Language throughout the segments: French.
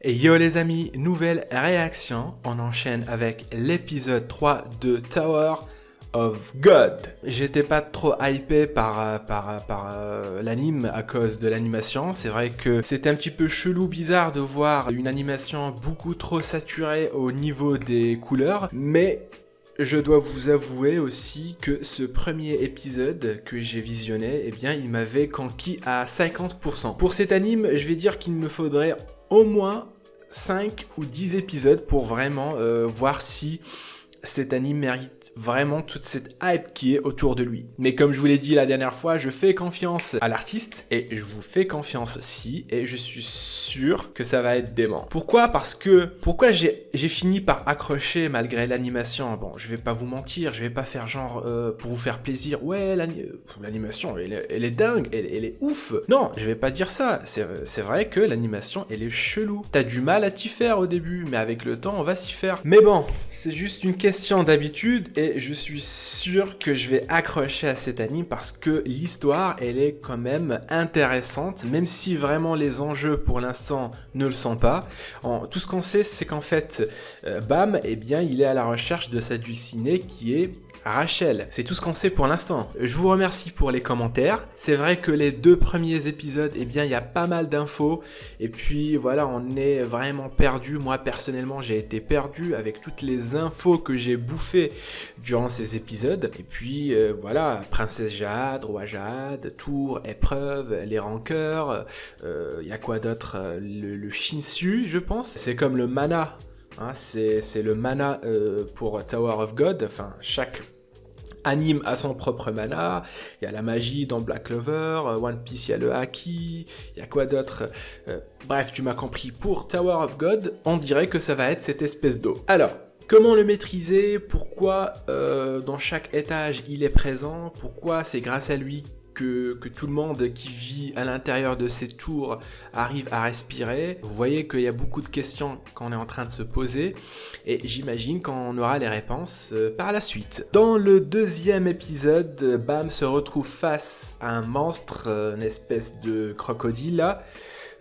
Et yo les amis, nouvelle réaction, on enchaîne avec l'épisode 3 de Tower of God. J'étais pas trop hypé par l'anime à cause de l'animation. C'est vrai que c'était un petit peu chelou, bizarre de voir une animation beaucoup trop saturée au niveau des couleurs, mais je dois vous avouer aussi que ce premier épisode que j'ai visionné, eh bien, il m'avait conquis à 50%. Pour cet anime, je vais dire qu'il me faudrait au moins 5 ou 10 épisodes pour vraiment voir si cet anime mérite vraiment toute cette hype qui est autour de lui. Mais comme je vous l'ai dit la dernière fois, je fais confiance à l'artiste et je vous fais confiance aussi et je suis sûr que ça va être dément. Pourquoi j'ai fini par accrocher malgré l'animation. Bon, je vais pas vous mentir, je vais pas faire genre pour vous faire plaisir. Ouais, l'animation, elle est dingue, elle est ouf. Non, je vais pas dire ça. C'est vrai que l'animation, elle est chelou. T'as du mal à t'y faire au début, mais avec le temps, on va s'y faire. Mais bon, c'est juste une question d'habitude et je suis sûr que je vais accrocher à cet anime parce que l'histoire, elle est quand même intéressante, même si vraiment les enjeux pour l'instant ne le sont pas. Tout ce qu'on sait, c'est qu'en fait, Bam, eh bien, il est à la recherche de sa dulcinée qui est Rachel. C'est tout ce qu'on sait pour l'instant. Je vous remercie pour les commentaires. C'est vrai que les 2 premiers épisodes, eh bien, il y a pas mal d'infos. Et puis, voilà, on est vraiment perdu. Moi, personnellement, j'ai été perdu avec toutes les infos que j'ai bouffées durant ces épisodes. Et puis, voilà, Princesse Jade, Roi Jade, Tour, Épreuve, les rankeurs. Il y a quoi d'autre? Le Shinsu, je pense. C'est comme le mana. Hein, c'est le mana pour Tower of God. Enfin, chaque anime a son propre mana. Il y a la magie dans Black Clover, One Piece, il y a le haki, il y a quoi d'autre? Bref, tu m'as compris. Pour Tower of God, on dirait que ça va être cette espèce d'eau. Alors, comment le maîtriser? Pourquoi dans chaque étage il est présent? Pourquoi c'est grâce à lui que tout le monde qui vit à l'intérieur de ces tours arrive à respirer? Vous voyez qu'il y a beaucoup de questions qu'on est en train de se poser et j'imagine qu'on aura les réponses par la suite. Dans le deuxième épisode, Bam se retrouve face à un monstre, une espèce de crocodile là,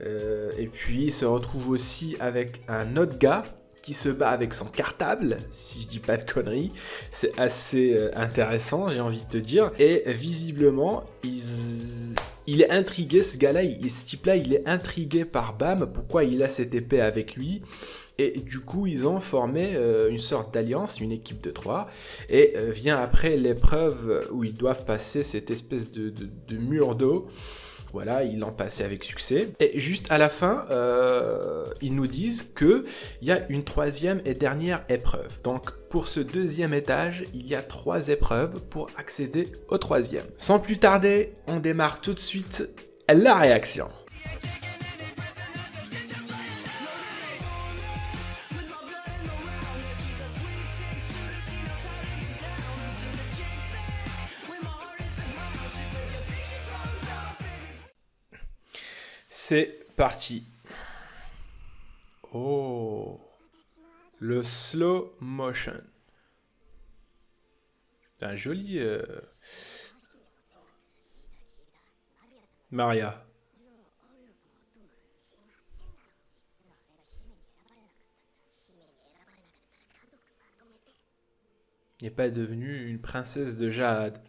et puis il se retrouve aussi avec un autre gars qui se bat avec son cartable, si je dis pas de conneries. C'est assez intéressant, j'ai envie de te dire. Et visiblement, il est intrigué, ce gars-là, ce type-là, il est intrigué par Bam, pourquoi il a cette épée avec lui. Et du coup, ils ont formé une sorte d'alliance, une équipe de 3. Et vient après l'épreuve où ils doivent passer cette espèce de mur d'eau. Voilà, ils l'ont passé avec succès. Et juste à la fin, ils nous disent qu'il y a une 3e et dernière épreuve. Donc pour ce 2e étage, il y a 3 épreuves pour accéder au 3e. Sans plus tarder, on démarre tout de suite la réaction. C'est parti. Oh, le slow motion. C'est un joli Maria. N'est pas devenue une princesse de Jade.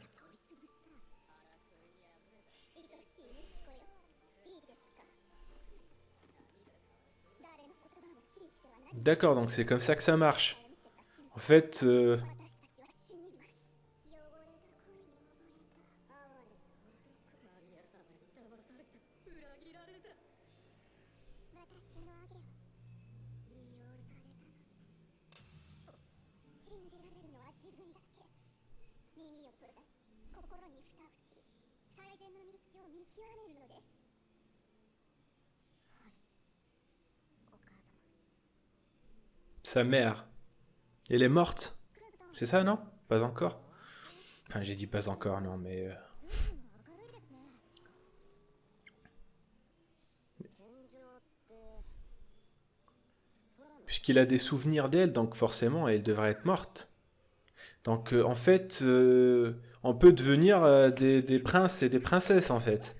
D'accord, donc c'est comme ça que ça marche. En fait, sa mère, elle est morte. C'est ça, non? Pas encore? Enfin, j'ai dit pas encore, non, mais... Puisqu'il a des souvenirs d'elle, donc forcément, elle devrait être morte. Donc, en fait, on peut devenir des princes et des princesses, en fait.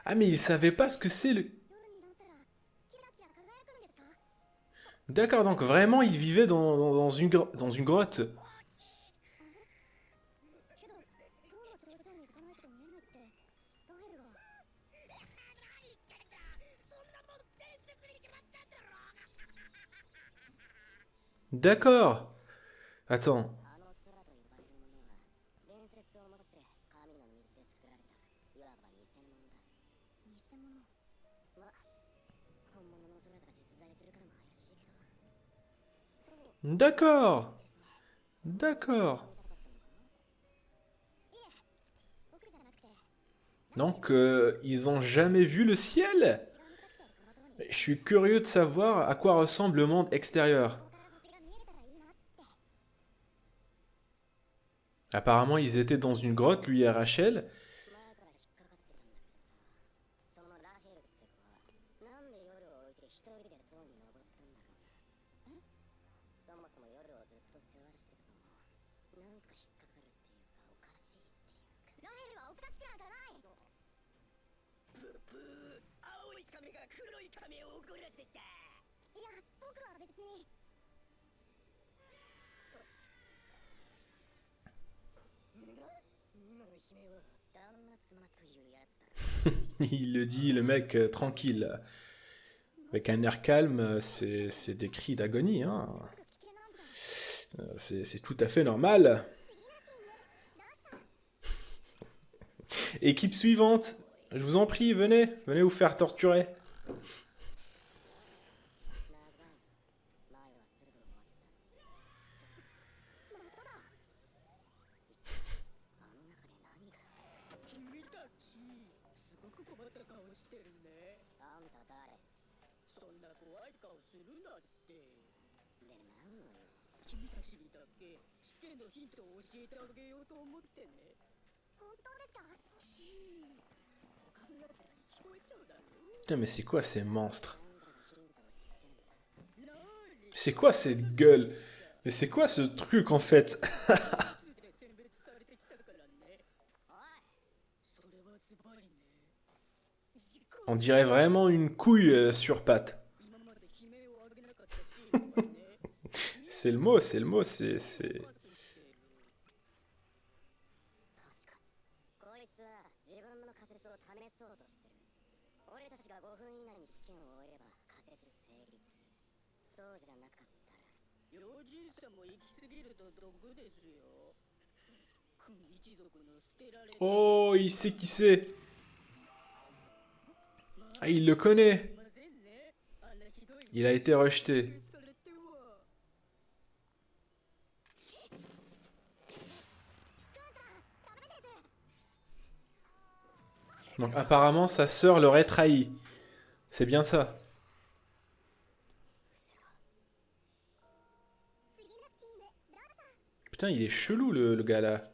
Ah, mais il savait pas ce que c'est le... D'accord, donc vraiment, il vivait dans une, dans une grotte. D'accord. Attends. D'accord. D'accord. Donc, ils ont jamais vu le ciel? Je suis curieux de savoir à quoi ressemble le monde extérieur. Apparemment, ils étaient dans une grotte, lui et Rachel. Il le dit, le mec, tranquille. Avec un air calme, c'est des cris d'agonie, hein. C'est tout à fait normal. Équipe suivante. Je vous en prie, venez. Venez vous faire torturer. Putain, mais c'est quoi ces monstres? C'est quoi cette gueule? Mais c'est quoi ce truc en fait? On dirait vraiment une couille sur pattes. C'est le mot, c'est le mot, c'est... Oh, il sait qui c'est. Ah, il le connaît. Il a été rejeté. Donc apparemment, sa sœur l'aurait trahi. C'est bien ça. Putain, il est chelou le gars là.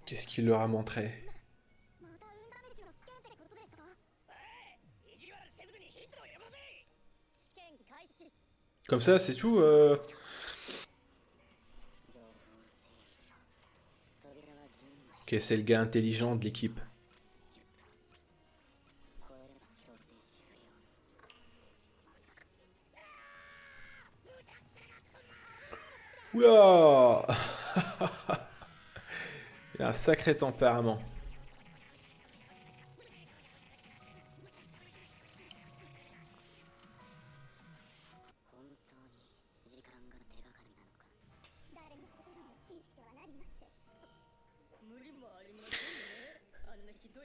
Qu'est-ce qu'il leur a montré? Comme ça, c'est tout Ok, c'est le gars intelligent de l'équipe. Oula! Il a un sacré tempérament.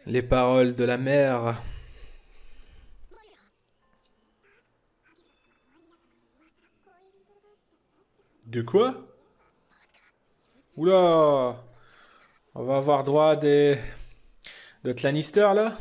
Les paroles de la mère. De quoi? Oula! On va avoir droit à des... de Lannister là?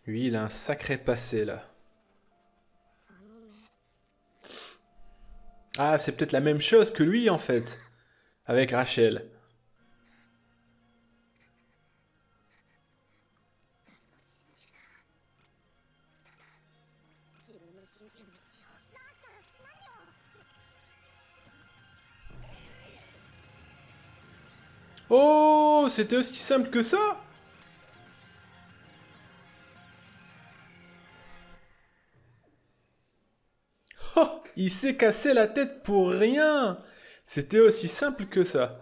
Lui, il a un sacré passé, là. Ah, c'est peut-être la même chose que lui, en fait. Avec Rachel. Oh, c'était aussi simple que ça? Oh, il s'est cassé la tête pour rien. C'était aussi simple que ça.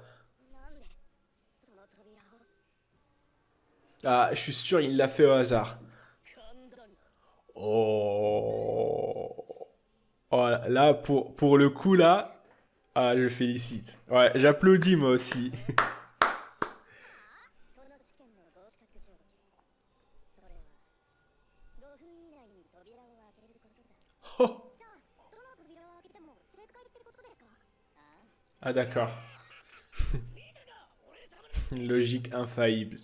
Ah, je suis sûr, il l'a fait au hasard. Oh. Oh, là, pour le coup, là, ah, je félicite. Ouais, j'applaudis moi aussi. Oh. Ah, d'accord. Une logique infaillible.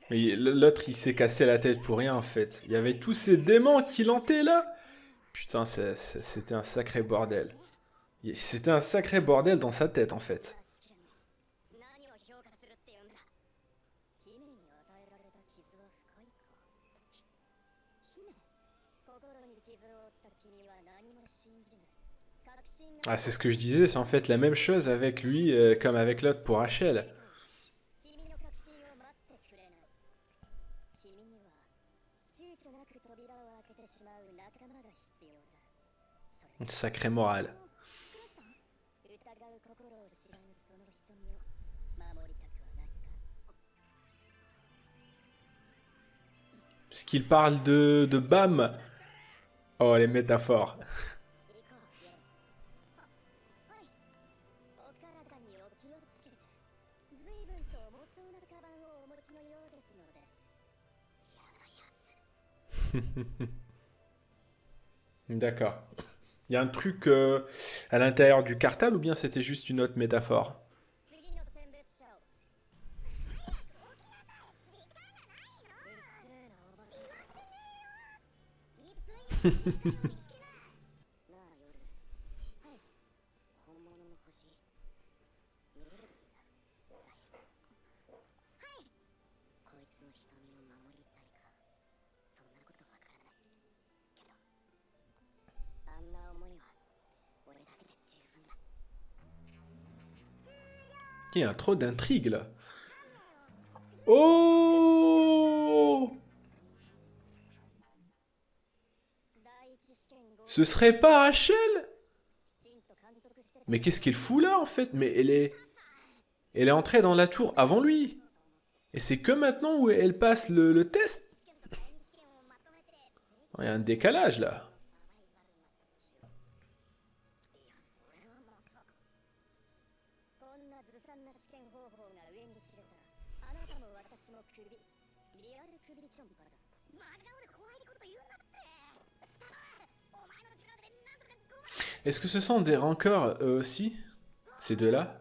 Mais l'autre, il s'est cassé la tête pour rien, en fait. Il y avait tous ces démons qui l'hantaient, là. Putain, c'était un sacré bordel. C'était un sacré bordel dans sa tête, en fait. Ah, c'est ce que je disais, c'est en fait la même chose avec lui comme avec l'autre pour Rachel. Une sacrée morale. Parce qu'il parle de Bam. Oh, les métaphores. D'accord. Il y a un truc à l'intérieur du cartable ou bien c'était juste une autre métaphore? Il y a trop d'intrigues là. Oh! Ce serait pas Rachel? Mais qu'est-ce qu'elle fout là en fait? Mais elle est entrée dans la tour avant lui. Et c'est que maintenant où elle passe le test? Il y a un décalage là. Est-ce que ce sont des rancœurs eux aussi? Ces deux-là?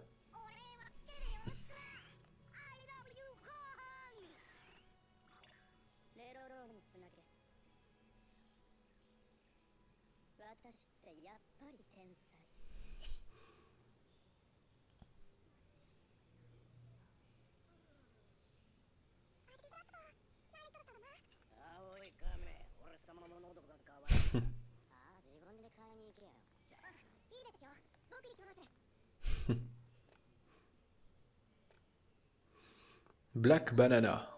Black Banana.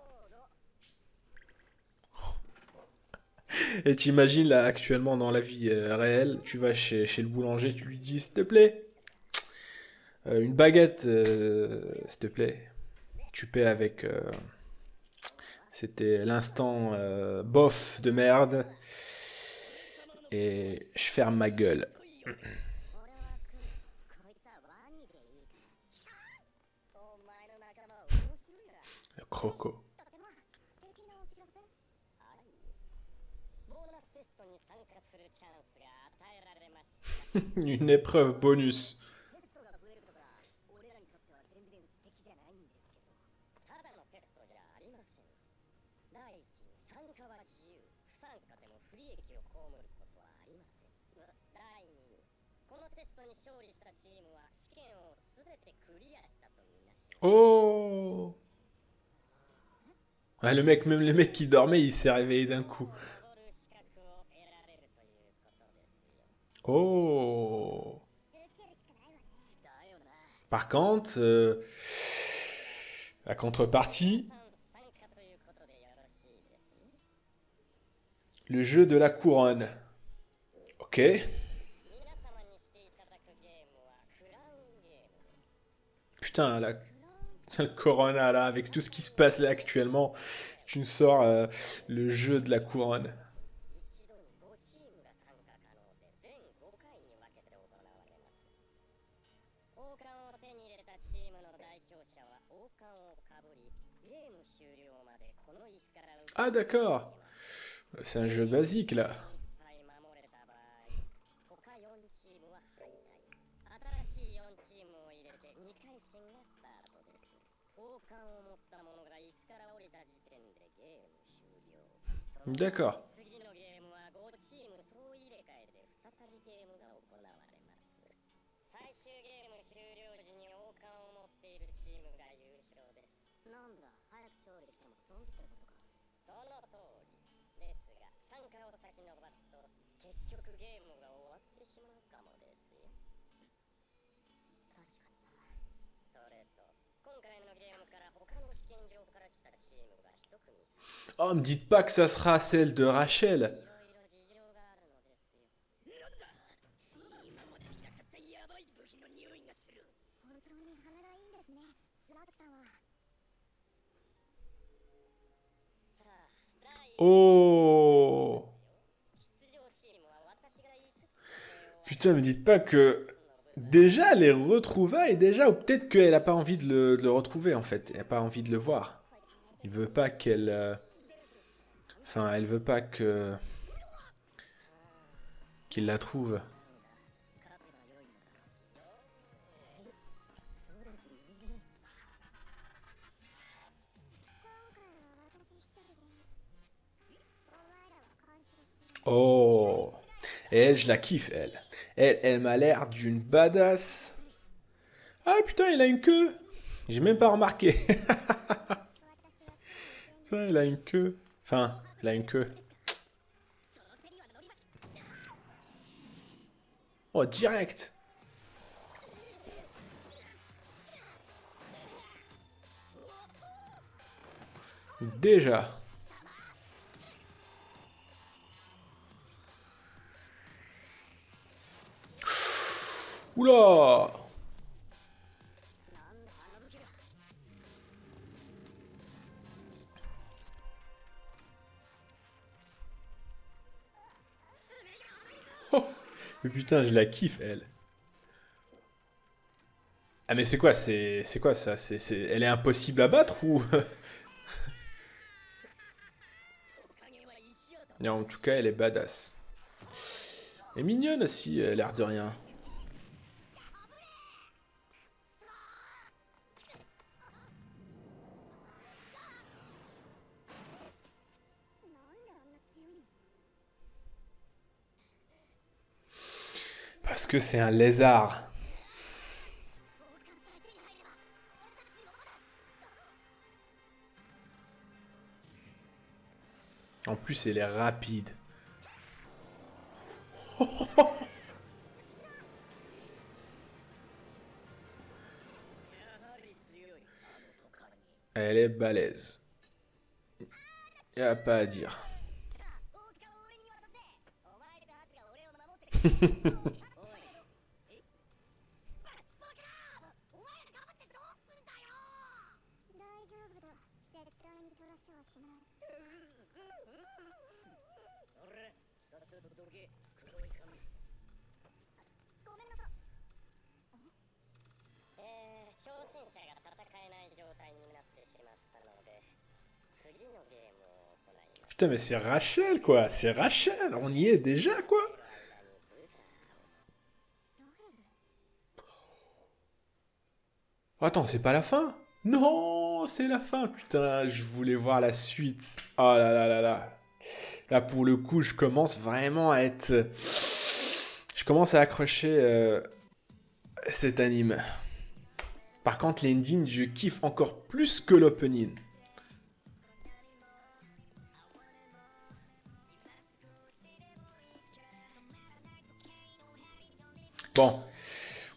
Et t'imagines là actuellement dans la vie réelle, tu vas chez le boulanger, tu lui dis s'il te plaît, une baguette, s'il te plaît. Tu paies avec. C'était l'instant bof de merde. Et je ferme ma gueule. Le croco. Une épreuve bonus. Oh! Ouais, le mec, même le mec qui dormait, il s'est réveillé d'un coup. Oh! Par contre, la contrepartie, le jeu de la couronne. Ok. Putain, le Corona là, avec tout ce qui se passe là actuellement, tu nous sors le jeu de la couronne. Ah d'accord. C'est un jeu basique là. D'accord. Oh, me dites pas que ça sera celle de Rachel. Oh! Putain, me dites pas que déjà les retrouvailles, déjà, ou peut-être qu'elle a pas envie de le retrouver en fait. Elle a pas envie de le voir. Il veut pas qu'elle. Enfin, elle veut pas que qu'il la trouve. Oh! Et elle, je la kiffe, elle. Elle m'a l'air d'une badass. Ah putain, il a une queue! J'ai même pas remarqué. Ça, il a une queue. Enfin, il a une queue. Oh, direct! Déjà. Oula! Oh, mais putain, je la kiffe, elle. Ah mais c'est quoi, c'est quoi ça? Elle est impossible à battre ou? Non, en tout cas, elle est badass. Elle est mignonne aussi, elle a l'air de rien. Parce que c'est un lézard. En plus, elle est rapide. Elle est balèze. Y a pas à dire. Putain, mais c'est Rachel, quoi. C'est Rachel. On y est déjà, quoi. Attends, c'est pas la fin? Non, c'est la fin. Putain, je voulais voir la suite. Oh là là là là. Là, pour le coup, je commence vraiment à être... Je commence à accrocher cet anime. Par contre, l'ending, je kiffe encore plus que l'opening. Bon,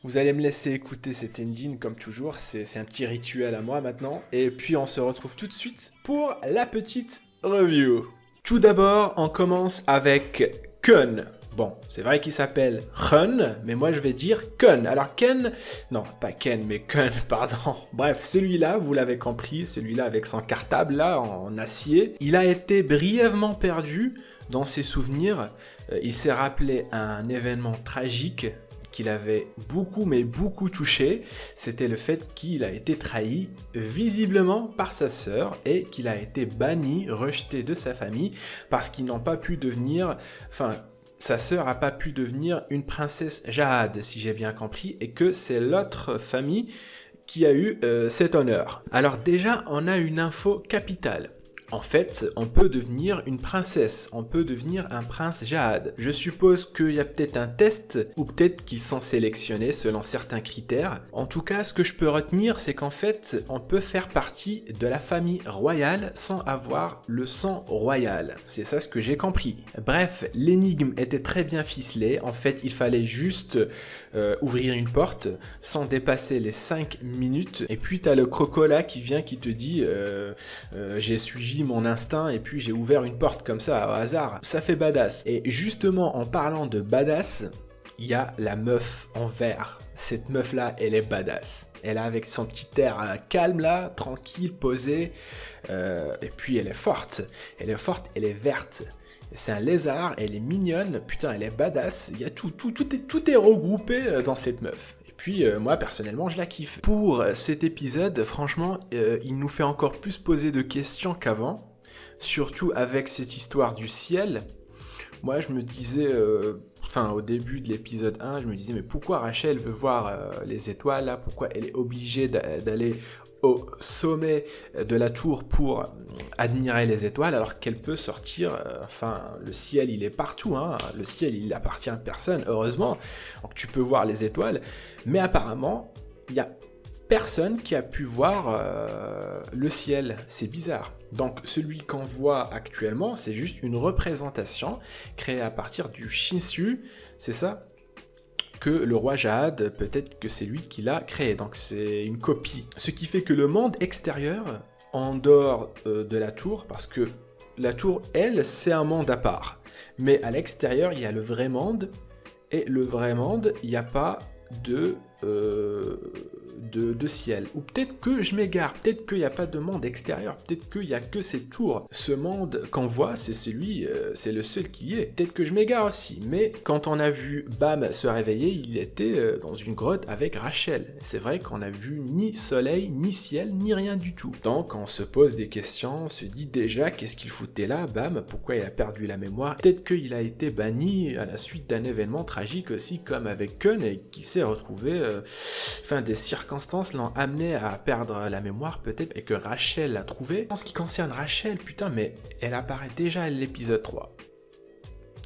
vous allez me laisser écouter cet ending comme toujours, c'est un petit rituel à moi maintenant. Et puis on se retrouve tout de suite pour la petite review. Tout d'abord, on commence avec Kun. Bon, c'est vrai qu'il s'appelle Run, mais moi je vais dire Kun. Alors Ken, non pas Ken, mais Kun, pardon. Bref, celui-là, vous l'avez compris, celui-là avec son cartable là en acier, il a été brièvement perdu dans ses souvenirs. Il s'est rappelé un événement tragique qu'il avait beaucoup, mais beaucoup touché. C'était le fait qu'il a été trahi visiblement par sa sœur et qu'il a été banni, rejeté de sa famille parce qu'ils n'ont pas pu devenir... sa sœur n'a pas pu devenir une princesse Jade, si j'ai bien compris, et que c'est l'autre famille qui a eu cet honneur. Alors déjà, on a une info capitale. En fait, on peut devenir une princesse, on peut devenir un prince Jade. Je suppose qu'il y a peut-être un test, ou peut-être qu'ils sont sélectionnés selon certains critères. En tout cas, ce que je peux retenir, c'est qu'en fait, on peut faire partie de la famille royale sans avoir le sang royal. C'est ça ce que j'ai compris. Bref, l'énigme était très bien ficelée. En fait, il fallait juste ouvrir une porte sans dépasser les 5 minutes. Et puis, tu as le croco là qui vient, qui te dit j'ai suivi mon instinct et puis j'ai ouvert une porte comme ça au hasard. Ça fait badass. Et justement en parlant de badass, il y a la meuf en vert. Cette meuf là, elle est badass. Elle a avec son petit air calme là, tranquille, posé. Et puis elle est forte. Elle est forte, elle est verte. C'est un lézard, elle est mignonne. Putain, elle est badass. Il y a tout est regroupé dans cette meuf. Puis moi personnellement je la kiffe. Pour cet épisode, franchement, il nous fait encore plus poser de questions qu'avant, surtout avec cette histoire du ciel. Moi je me disais, au début de l'épisode 1, je me disais mais pourquoi Rachel veut voir les étoiles là, pourquoi elle est obligée d'aller au sommet de la tour pour admirer les étoiles alors qu'elle peut sortir, le ciel il est partout, hein. Le ciel il appartient à personne, heureusement, donc tu peux voir les étoiles, mais apparemment il n'y a personne qui a pu voir le ciel, c'est bizarre. Donc celui qu'on voit actuellement c'est juste une représentation créée à partir du Shinsu, c'est ça ? Que le roi Jade, peut-être que c'est lui qui l'a créé, donc c'est une copie. Ce qui fait que le monde extérieur, en dehors de la tour, parce que la tour, elle, c'est un monde à part. Mais à l'extérieur, il y a le vrai monde, et le vrai monde, il n'y a pas de ciel. Ou peut-être que je m'égare, peut-être qu'il n'y a pas de monde extérieur, peut-être qu'il n'y a que ces tours. Ce monde qu'on voit, c'est celui, c'est le seul qui y est. Peut-être que je m'égare aussi, mais quand on a vu Bam se réveiller, il était dans une grotte avec Rachel. C'est vrai qu'on a vu ni soleil, ni ciel, ni rien du tout. Donc on se pose des questions, on se dit déjà qu'est-ce qu'il foutait là, Bam, pourquoi il a perdu la mémoire. Peut-être qu'il a été banni à la suite d'un événement tragique aussi, comme avec Kun, et qu'il s'est retrouvé, des circonstances l'ont amené à perdre la mémoire peut-être, et que Rachel l'a trouvé. En ce qui concerne Rachel, putain, mais elle apparaît déjà à l'épisode 3.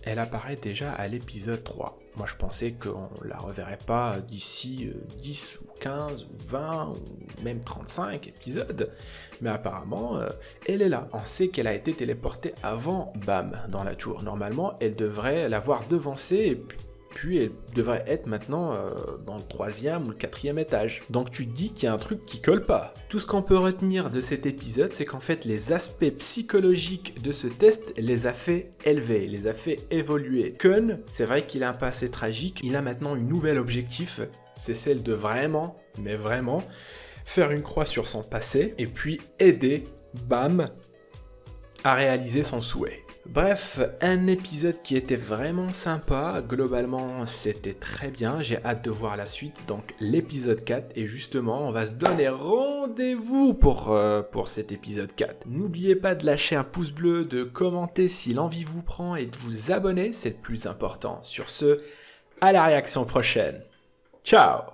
Elle apparaît déjà à l'épisode 3. Moi, je pensais qu'on la reverrait pas d'ici 10 ou 15 ou 20 ou même 35 épisodes. Mais apparemment, elle est là. On sait qu'elle a été téléportée avant Bam dans la tour. Normalement, elle devrait l'avoir devancée et puis elle devrait être maintenant dans le 3e ou le 4e étage. Donc tu te dis qu'il y a un truc qui colle pas. Tout ce qu'on peut retenir de cet épisode, c'est qu'en fait les aspects psychologiques de ce test les a fait élever, les a fait évoluer. Kun, c'est vrai qu'il a un passé tragique, il a maintenant une nouvelle objectif, c'est celle de vraiment, mais vraiment, faire une croix sur son passé, et puis aider Bam à réaliser son souhait. Bref, un épisode qui était vraiment sympa, globalement c'était très bien, j'ai hâte de voir la suite, donc l'épisode 4, et justement on va se donner rendez-vous pour cet épisode 4. N'oubliez pas de lâcher un pouce bleu, de commenter si l'envie vous prend et de vous abonner, c'est le plus important. Sur ce, à la réaction prochaine. Ciao!